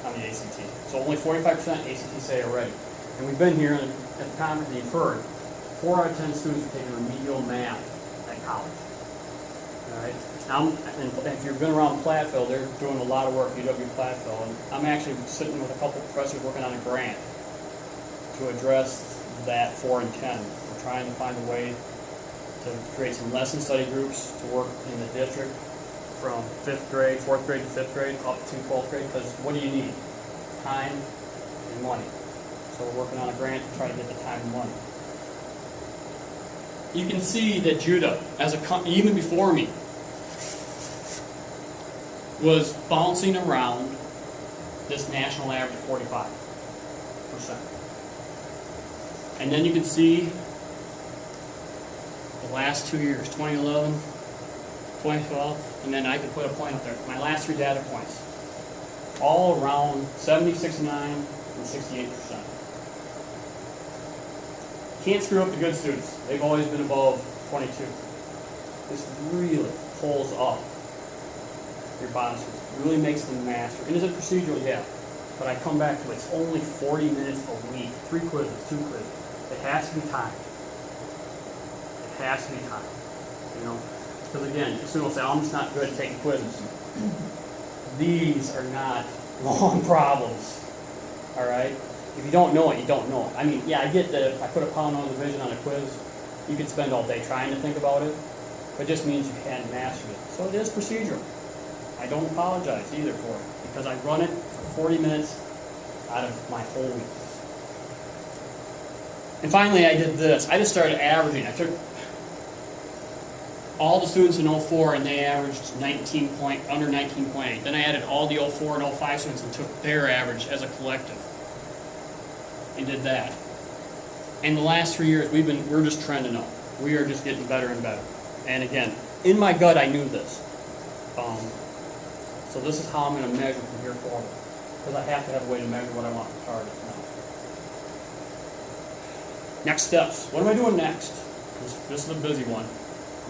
on the ACT. So only 45% ACT say already. And we've been here at the conference, and you've heard, 4 out of 10 students are taking remedial math at college. All right. And if you've been around Platteville, they're doing a lot of work, UW Platteville, and I'm actually sitting with a couple of professors working on a grant to address that 4 and 10. We're trying to find a way to create some lesson study groups to work in the district from 5th grade, 4th grade to 5th grade, up to 12th grade, because what do you need? Time and money. So we're working on a grant to try to get the time and money. You can see that Judah, even before me, was bouncing around this national average of 45%. And then you can see the last 2 years, 2011, 2012, and then I can put a point up there. My last 3 data points, all around 70, 69, and 68%. Can't screw up the good students. They've always been above 22. This really pulls up your bottom students. It really makes them master. And is it procedural? Yeah. But I come back to it. It's only 40 minutes a week. 3 quizzes, 2 quizzes. It has to be timed. It has to be timed. You know? Because again, a student will say, oh, I'm just not good at taking quizzes. These are not long problems. Alright? If you don't know it, you don't know it. I mean, yeah, I get that if I put a polynomial division on a quiz, you could spend all day trying to think about it. But it just means you hadn't mastered it. So it is procedural. I don't apologize either for it, because I run it for 40 minutes out of my whole week. And finally, I did this. I just started averaging. I took all the students in 04 and they averaged under 19.8. Then I added all the 04 and 05 students and took their average as a collective and did that. And the last 3 years, we're just trending up. We are just getting better and better. And again, in my gut, I knew this. So this is how I'm going to measure from here forward, because I have to have a way to measure what I want to target now. Next steps. What am I doing next? This is a busy one.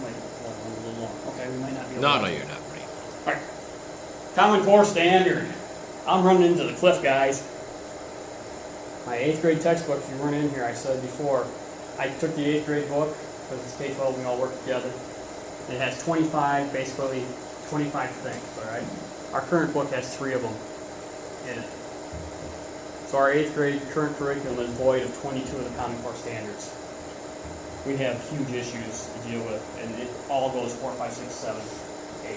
Might run a little long. Okay, we might not be. No, you're not ready. All right. Common Core Standard. I'm running into the cliff, guys. My 8th grade textbook, if you weren't in here, I said before, I took the 8th grade book, because it's K-12, we all work together. It has 25 things, all right? Our current book has 3 of them in it. So our 8th grade current curriculum is void of 22 of the Common Core standards. We have huge issues to deal with, and it all goes 4, 5, 6, 7, 8.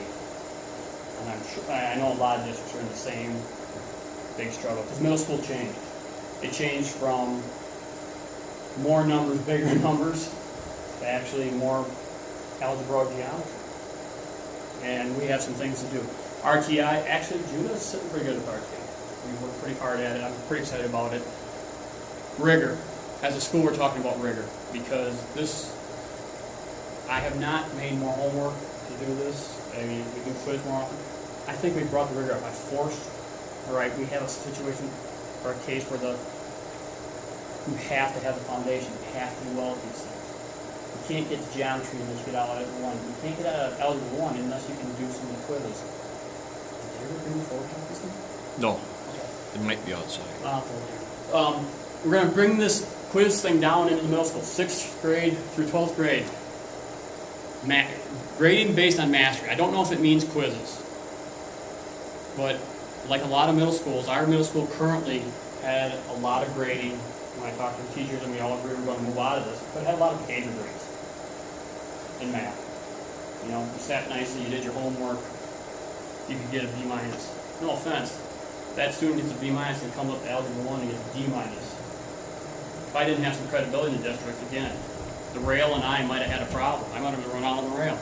And I'm sure, I know a lot of districts are in the same big struggle, because middle school changed. It changed from more numbers, bigger numbers, to actually more algebra geometry. And we have some things to do. RTI, actually, Judah's sitting pretty good with RTI. We worked pretty hard at it. I'm pretty excited about it. Rigor. As a school, we're talking about rigor, because I have not made more homework to do this. I mean, we do quiz more often. I think we brought the rigor up. I forced, all right, we have a situation or a case where you have to have the foundation. You have to do well at these things. You can't get to geometry unless you get out of algebra 1. You can't get out of algebra 1 unless you can do some of the quizzes. Did you ever bring the photocopies in? No. It might be outside. We're going to bring this quiz thing down into the middle school, 6th grade through 12th grade. Grading based on mastery. I don't know if it means quizzes. But like a lot of middle schools, our middle school currently had a lot of grading. When I talked to the teachers, and we all agreed we were going to move out of this, but it had a lot of behavior grades in math. You know, you sat nicely, you did your homework, you could get a B minus. No offense, that student gets a B minus and comes up to algebra 1 and gets a D minus. If I didn't have some credibility in the district, again, the rail and I might have had a problem. I might have been run out on the rail.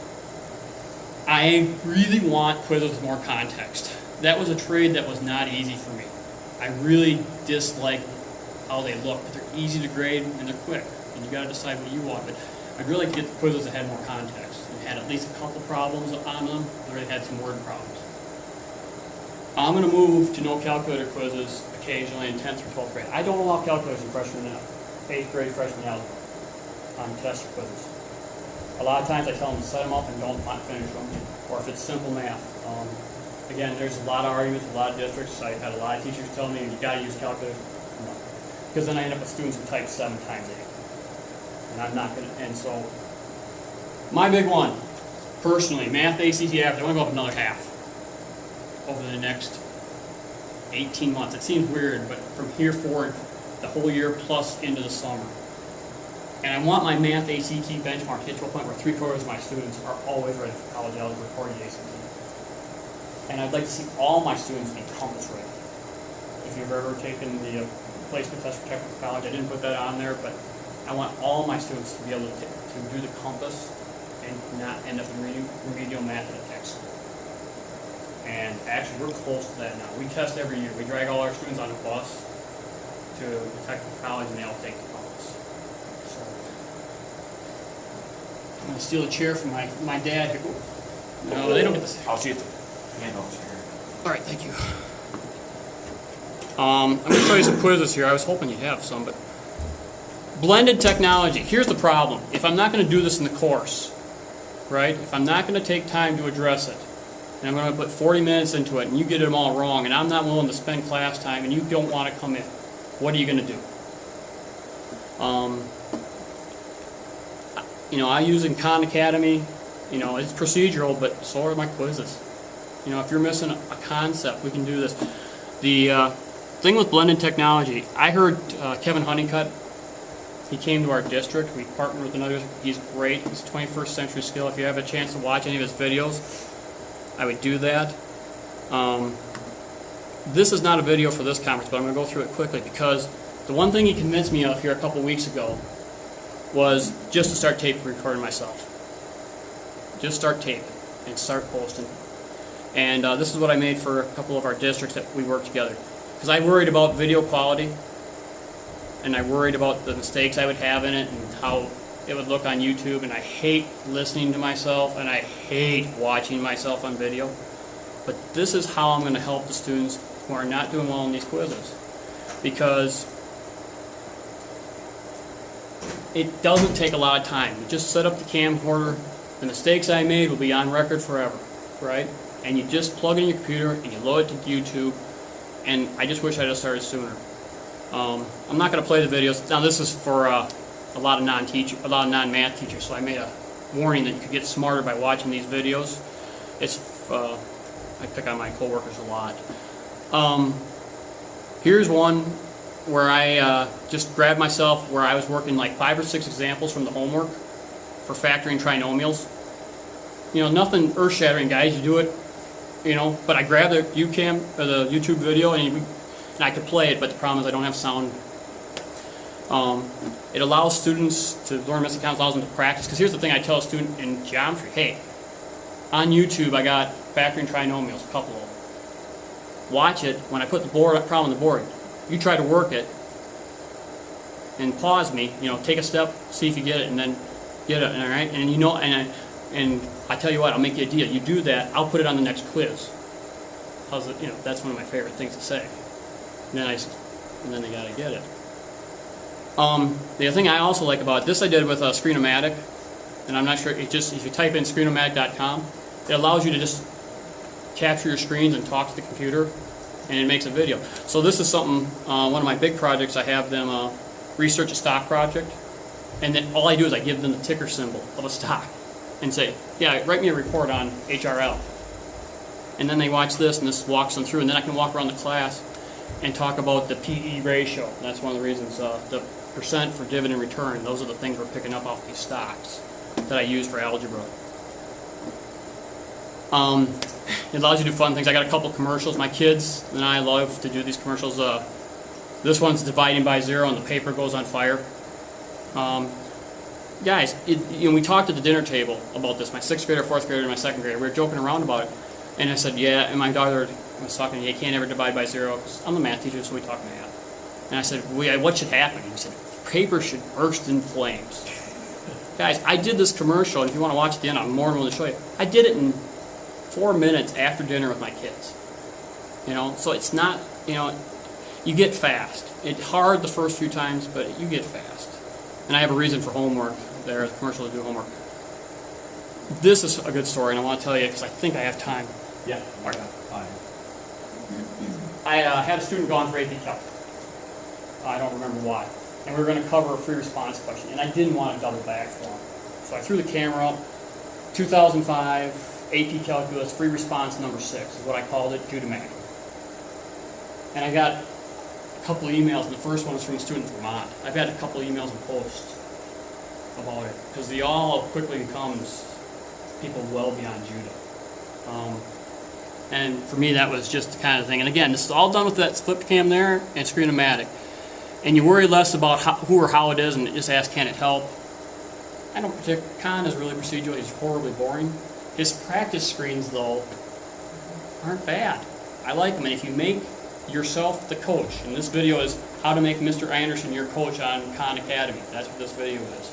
I really want quizzes with more context. That was a trade that was not easy for me. I really dislike how they look, but they're easy to grade and they're quick. And you got to decide what you want. But I'd really like to get the quizzes that had more context. They had at least a couple problems on them. They already had some word problems. I'm going to move to no calculator quizzes occasionally in 10th through 12th grade. I don't allow calculators in freshman and 8th grade freshman algebra on test or quizzes. A lot of times I tell them to set them up and don't finish them, or if it's simple math. Again, there's a lot of arguments, a lot of districts. I had a lot of teachers tell me, you gotta use calculators. No. Because then I end up with students who type 7 times 8. And I'm not gonna, and so, my big one, personally, math ACT average, I wanna go up another half over the next 18 months. It seems weird, but from here forward, the whole year plus into the summer. And I want my math ACT benchmark to get to a point where 3/4 of my students are always ready for college algebra or the ACT. And I'd like to see all my students be compass ready. If you've ever taken the placement test for technical college, I didn't put that on there, but I want all my students to be able to do the compass and not end up in remedial math at a tech school. And actually, we're close to that now. We test every year. We drag all our students on a bus to the technical college, and they all take the compass. So I'm going to steal a chair from my dad here. No, they don't get this. I'll see it. Handles here. All right, thank you. I'm going to show you some quizzes here. I was hoping you'd have some, but blended technology. Here's the problem. If I'm not going to do this in the course, right? If I'm not going to take time to address it, and I'm going to put 40 minutes into it, and you get them all wrong, and I'm not willing to spend class time, and you don't want to come in, what are you going to do? You know, I use in Khan Academy. You know, it's procedural, but so are my quizzes. You know, if you're missing a concept, we can do this. The thing with blended technology, I heard Kevin Honeycutt, he came to our district. We partnered with another, he's great. He's 21st century skill. If you have a chance to watch any of his videos, I would do that. This is not a video for this conference, but I'm going to go through it quickly because the one thing he convinced me of here a couple weeks ago was just to start tape recording myself. Just start taping and start posting. And this is what I made for a couple of our districts that we work together. Because I worried about video quality, and I worried about the mistakes I would have in it and how it would look on YouTube, and I hate listening to myself, and I hate watching myself on video. But this is how I'm going to help the students who are not doing well in these quizzes. Because it doesn't take a lot of time. You just set up the camcorder. The mistakes I made will be on record forever, right? And you just plug in your computer and you load it to YouTube. And I just wish I'd have started sooner. I'm not going to play the videos. Now this is for a lot of non-math teachers, so I made a warning that you could get smarter by watching these videos. It's I pick on my coworkers a lot. Here's one where I just grabbed myself where I was working like 5 or 6 examples from the homework for factoring trinomials. You know, nothing earth-shattering, guys. You do it, you know. But I grabbed the the YouTube video and I could play it, but the problem is I don't have sound. It allows students to learn missing counts, allows them to practice. Because here's the thing I tell a student in geometry: hey, on YouTube I got factoring trinomials, a couple of them. Watch it. When I put the problem on the board, you try to work it and pause me. You know, take a step, see if you get it, and then get it. All right, and you know, and I tell you what, I'll make you a deal. You do that, I'll put it on the next quiz. How's it? You know, that's one of my favorite things to say. And then they gotta get it. The other thing I also like about this, I did with Screenomatic, and I'm not sure. It just if you type in Screenomatic.com, it allows you to just capture your screens and talk to the computer, and it makes a video. So this is something. One of my big projects, I have them research a stock project, and then all I do is I give them the ticker symbol of a stock, and say, yeah, write me a report on HRL. And then they watch this, and this walks them through, and then I can walk around the class and talk about the PE ratio. And that's one of the reasons, the percent for dividend return. Those are the things we're picking up off these stocks that I use for algebra. It allows you to do fun things. I got a couple commercials. My kids and I love to do these commercials. This one's dividing by 0, and the paper goes on fire. Guys, you know, we talked at the dinner table about this. My 6th grader, 4th grader, and my 2nd grader. We were joking around about it. And I said, yeah, and my daughter was talking, you can't ever divide by 0, because I'm a math teacher, so we talk math. And I said, what should happen? And he said, paper should burst in flames. Guys, I did this commercial, and if you want to watch it at the end, I'm more than willing to show you. I did it in 4 minutes after dinner with my kids. You know, so it's not, you know, you get fast. It's hard the first few times, but you get fast. And I have a reason for homework there, the commercial to do homework. This is a good story, and I want to tell you because I think I have time. Yeah. I got 5. I had a student gone for AP Calc. I don't remember why. And we were going to cover a free response question, and I didn't want to double back for him. So I threw the camera up. 2005 AP Calculus free response number 6 is what I called it, due to Mac. And I got a couple of emails, and the first one was from a student in Vermont. I've had a couple of emails and posts about it, because the all quickly becomes people well beyond judo. And for me, that was just the kind of thing. And again, this is all done with that flip cam there and Screen-O-Matic. And you worry less about who or how it is, and just ask, can it help? I don't particularly. Khan is really procedural. He's horribly boring. His practice screens, though, aren't bad. I like them. And if you make yourself the coach, and this video is how to make Mr. Anderson your coach on Khan Academy. That's what this video is.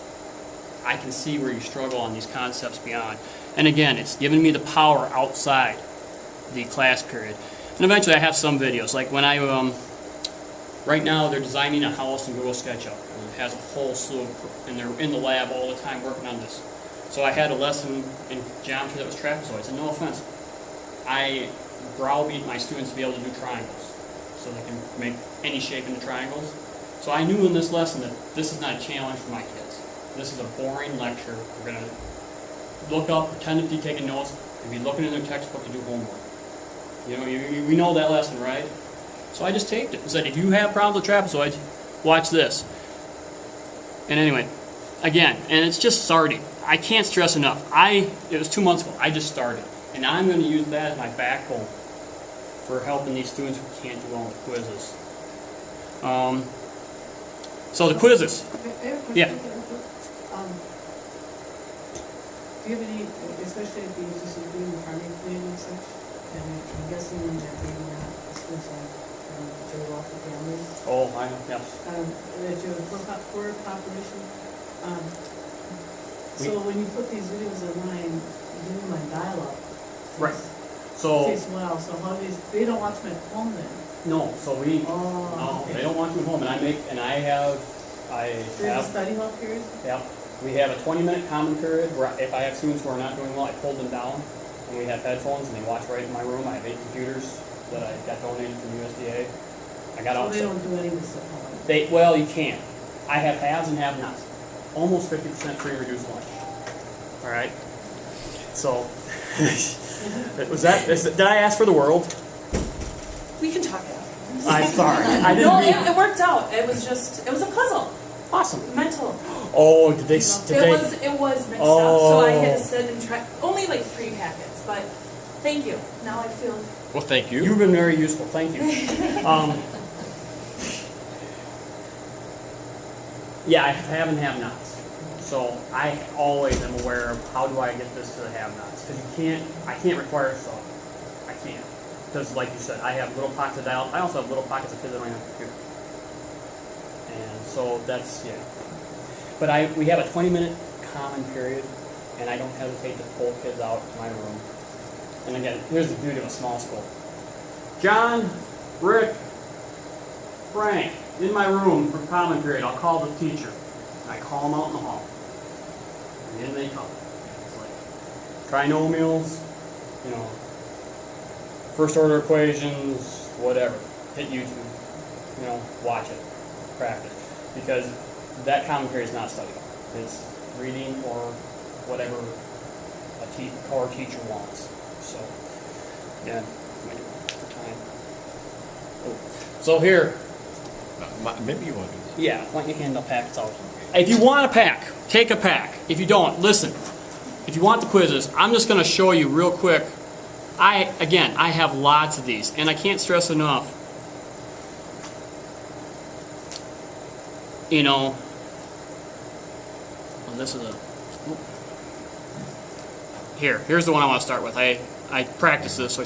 I can see where you struggle on these concepts beyond. And again, it's giving me the power outside the class period. And eventually I have some videos. Like when I, right now they're designing a house in Google SketchUp. And it has a whole slew of, and they're in the lab all the time working on this. So I had a lesson in geometry that was trapezoids. And no offense, I browbeat my students to be able to do triangles. So they can make any shape into triangles. So I knew in this lesson that this is not a challenge for my kids. This is a boring lecture. We're going to look up, pretend to be taking notes, and be looking in their textbook to do homework. You know, we know that lesson, right? So I just taped it and said, if you have problems with trapezoids, watch this. And anyway, again, and it's just starting. I can't stress enough. It was 2 months ago. I just started. And I'm going to use that as my backbone for helping these students who can't do well on the quizzes. So the quizzes. Yeah. Do you have any, especially if you're just doing the farming plan and such, and I'm guessing that maybe not exclusive very well for families, Oh, I know, yes. that you have a poor population. So when you put these videos online, you do them on dial-up. Right. It So, takes a while, so how they don't watch them at home then? no, so we, Oh, no, okay. they don't want you at home, and I have, There's a study hall period? yeah, we have a 20-minute common period where if I have students who are not doing well, I pull them down, and we have headphones, and they watch right in my room. I have 8 computers that I got donated from USDA. I got So out. they don't do any of this at home? Well, you can. I have haves and have-nots. Almost 50% free reduced lunch. All right. So, did I ask for the world? We can talk after. I'm sorry. I didn't No, mean. it worked out. It was a puzzle. Awesome. Mental. Oh, did they? It was mixed up, so I had to sit and try. Only like 3 packets, but thank you. Now I feel. Well, thank you. You've been very useful. Thank you. Yeah, I have and have-nots. So I always am aware of how do I get this to the have-nots, because I can't require stuff. I can't, because like you said, I have little pockets of dial. I also have little pockets of kids that don't have a computer, and so that's But we have a 20-minute common period, and I don't hesitate to pull kids out to my room. And again, here's the beauty of a small school. John, Rick, Frank, in my room for common period, I'll call the teacher. And I call them out in the hall. And in they come. It's like trinomials, first order equations, whatever. Hit YouTube, watch it, practice. Because that common period is not study hall. It's reading or whatever a core teacher wants. So, yeah, for time. Oh. So here. Maybe you want to do that. Yeah, why don't you hand the packets out? If you want a pack, take a pack. If you don't, listen. If you want the quizzes, I'm just going to show you real quick. I have lots of these, and I can't stress enough. Well, this is here's the one I want to start with. I practice this.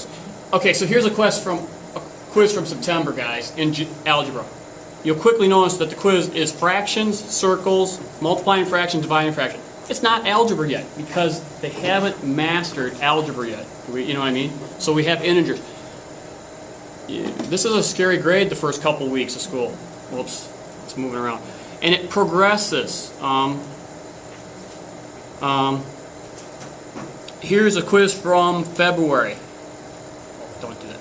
Okay, so here's a quiz from September, guys, in algebra. You'll quickly notice that the quiz is fractions, circles, multiplying fraction, dividing fraction. It's not algebra yet because they haven't mastered algebra yet. You know what I mean? So we have integers. This is a scary grade the first couple weeks of school. Whoops, it's moving around. And it progresses. Here's a quiz from February. don't do that.